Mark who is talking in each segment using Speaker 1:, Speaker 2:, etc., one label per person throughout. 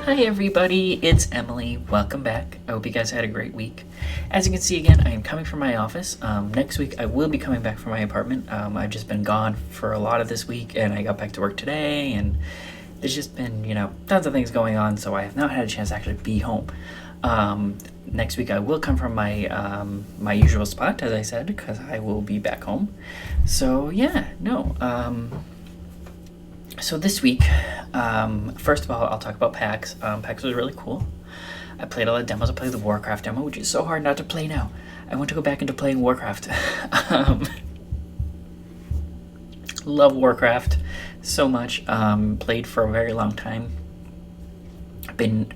Speaker 1: Hi everybody, it's Emily. Welcome back. I hope you guys had a great week. As you can see again, I am coming from my office. Next week I will be coming back from my apartment. I've just been gone for a lot of this week and I got back to work today and there's just been, tons of things going on, so I have not had a chance to actually be home. Next week I will come from my my usual spot, as I said, because I will be back home. So yeah, no. So this week, first of all, I'll talk about PAX. PAX was really cool. I played a lot of demos. I played the Warcraft demo, which is so hard not to play now. I want to go back into playing Warcraft. Love Warcraft so much. Played for a very long time. Been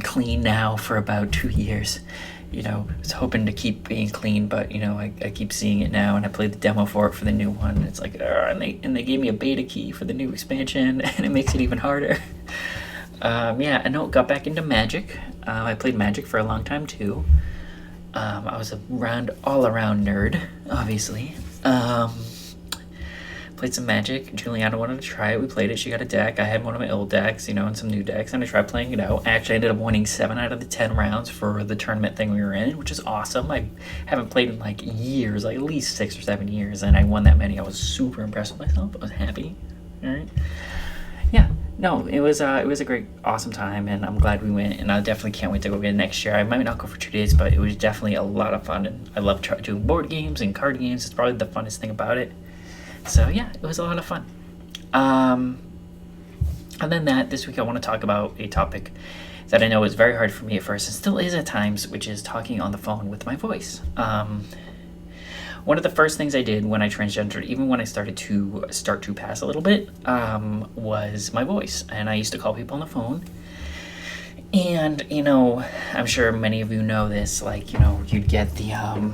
Speaker 1: clean now for about 2 years. Was hoping to keep being clean, but I keep seeing it now, and I played the demo for the new one. And it's like, and they gave me a beta key for the new expansion, and it makes it even harder. Got back into Magic. I played Magic for a long time too. I was all around nerd, obviously. Played some Magic. Juliana wanted to try it. We played it. She got a deck. I had one of my old decks, and some new decks, and I tried playing it out. I actually ended up winning 7 out of the 10 rounds for the tournament thing we were in, which is awesome. I haven't played in like years, like at least 6 or 7 years, and I won that many. I was super impressed with myself. I was happy. All right. Yeah. No, it was a great, awesome time, and I'm glad we went, and I definitely can't wait to go again next year. I might not go for 2 days, but it was definitely a lot of fun, and I love doing board games and card games. It's probably the funnest thing about it. So yeah, it was a lot of fun. Other than that, this week I want to talk about a topic that I know is very hard for me at first and still is at times, which is talking on the phone with my voice. One of the first things I did when I transgendered, even when I started to pass a little bit, was my voice. And I used to call people on the phone. And, I'm sure many of you know this, like, you'd get the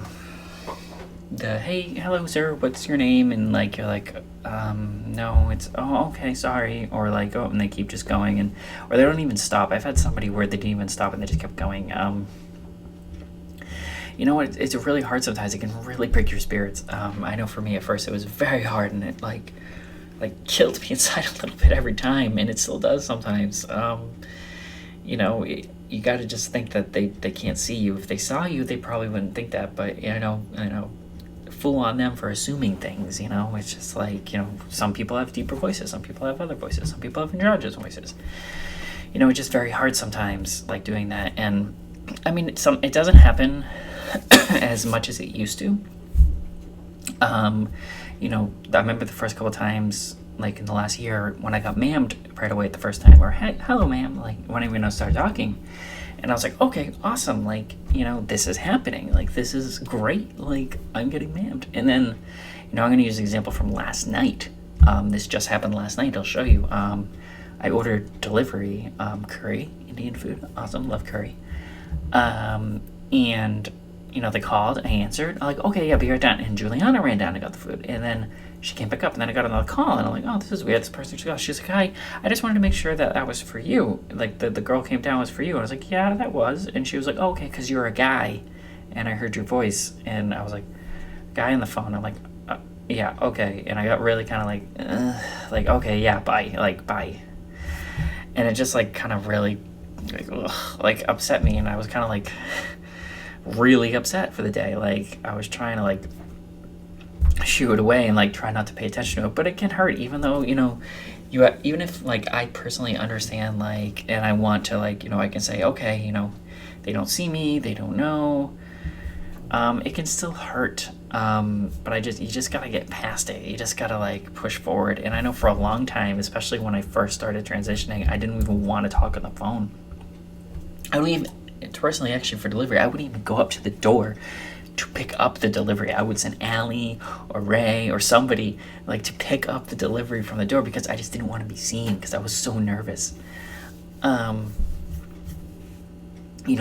Speaker 1: hey, hello sir, what's your name? And like you're like, no, it's okay, sorry, or like, and they keep just going, or they don't even stop. I've had somebody where they didn't even stop and they just kept going. It's really hard sometimes. It can really break your spirits. I know for me at first it was very hard, and it like killed me inside a little bit every time, and it still does sometimes. You got to just think that they can't see you. If they saw you, they probably wouldn't think that, but fool on them for assuming things. It's just like, some people have deeper voices, some people have other voices, some people have androgynous voices. It's just very hard sometimes, like, doing that. And I mean, it doesn't happen as much as it used to. I remember the first couple times, like in the last year, when I got ma'amed right away the first time, or hey, hello ma'am, like when I started talking. And I was like, okay, awesome, like, this is happening. Like, this is great. Like, I'm getting ma'amed. And then, I'm going to use an example from last night. This just happened last night. I'll show you. I ordered delivery, curry, Indian food. Awesome, love curry. And, they called, I answered. I'm like, okay, yeah, be right down. And Juliana ran down and got the food. And then she came back up, and then I got another call, and I'm like, oh, this is weird. This person, she's like, hi, I just wanted to make sure that was for you. Like, the girl came down was for you. And I was like, yeah, that was. And she was like, oh, okay, because you're a guy, and I heard your voice. And I was like, guy on the phone. I'm like, yeah, okay. And I got really kind of like, okay, yeah, bye. Like, bye. And it just, like, kind of really, like, upset me. And I was kind of, like, really upset for the day. Like, I was trying to, like, shoo it away and like try not to pay attention to it, but it can hurt, even though even if like I personally understand, like, and I want to, like, I can say, okay, they don't see me, they don't know, it can still hurt, but you just gotta get past it. You just gotta like push forward. And I know for a long time, especially when I first started transitioning, I didn't even want to talk on the phone. I wouldn't even, personally, actually, for delivery, I wouldn't even go up to the door to pick up the delivery. I would send Allie or Ray or somebody, like, to pick up the delivery from the door, because I just didn't want to be seen, because I was so nervous.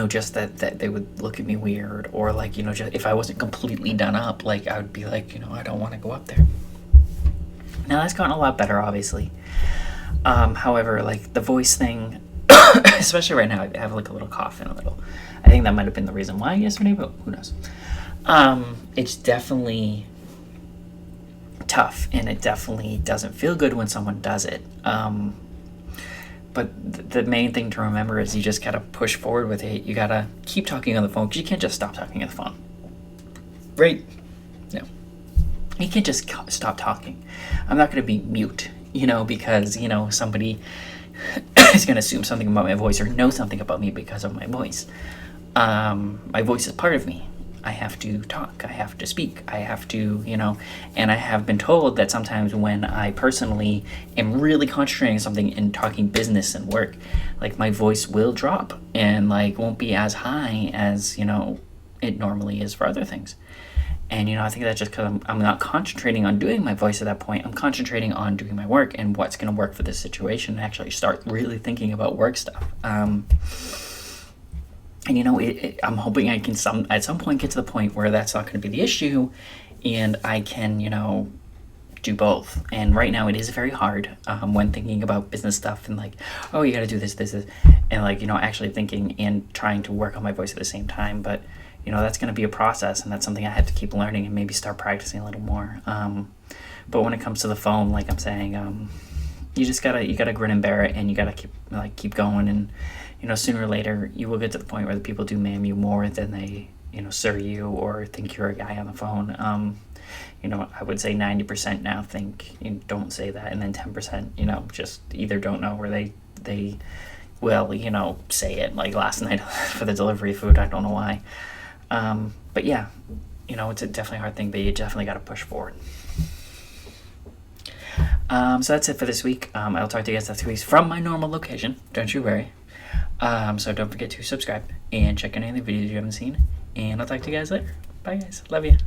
Speaker 1: Just that they would look at me weird, or like, just if I wasn't completely done up, like, I would be like, I don't want to go up there. Now that's gotten a lot better, obviously. However, like, the voice thing, especially right now, I have like a little cough and a little, I think that might have been the reason why yesterday, but who knows. It's definitely tough, and it definitely doesn't feel good when someone does it. the main thing to remember is you just gotta push forward with it. You gotta keep talking on the phone, because you can't just stop talking on the phone, right? No, you can't just stop talking. I'm not gonna be mute, because somebody is gonna assume something about my voice or know something about me because of my voice. My voice is part of me. I have to talk, I have to speak, I have to, and I have been told that sometimes when I personally am really concentrating on something and talking business and work, like my voice will drop and like won't be as high as, it normally is for other things. And, I think that's just because I'm not concentrating on doing my voice at that point. I'm concentrating on doing my work and what's going to work for this situation, and actually start really thinking about work stuff. And I'm hoping I can at some point get to the point where that's not going to be the issue, and I can do both. And right now it is very hard when thinking about business stuff and like, oh, you got to do this, and like actually thinking and trying to work on my voice at the same time. But that's going to be a process, and that's something I have to keep learning and maybe start practicing a little more. But when it comes to the phone, like I'm saying, you gotta grin and bear it, and you gotta keep going. And sooner or later you will get to the point where the people do ma'am you more than they sir you or think you're a guy on the phone. I would say 90% now think don't say that, and then 10% just either don't know or they will say it. Like last night for the delivery food, I don't know why. But yeah, it's a definitely hard thing, but you definitely got to push forward. So that's it for this week. I'll talk to you guys next week from my normal location. Don't you worry. So don't forget to subscribe and check out any of the videos you haven't seen. And I'll talk to you guys later. Bye, guys. Love you.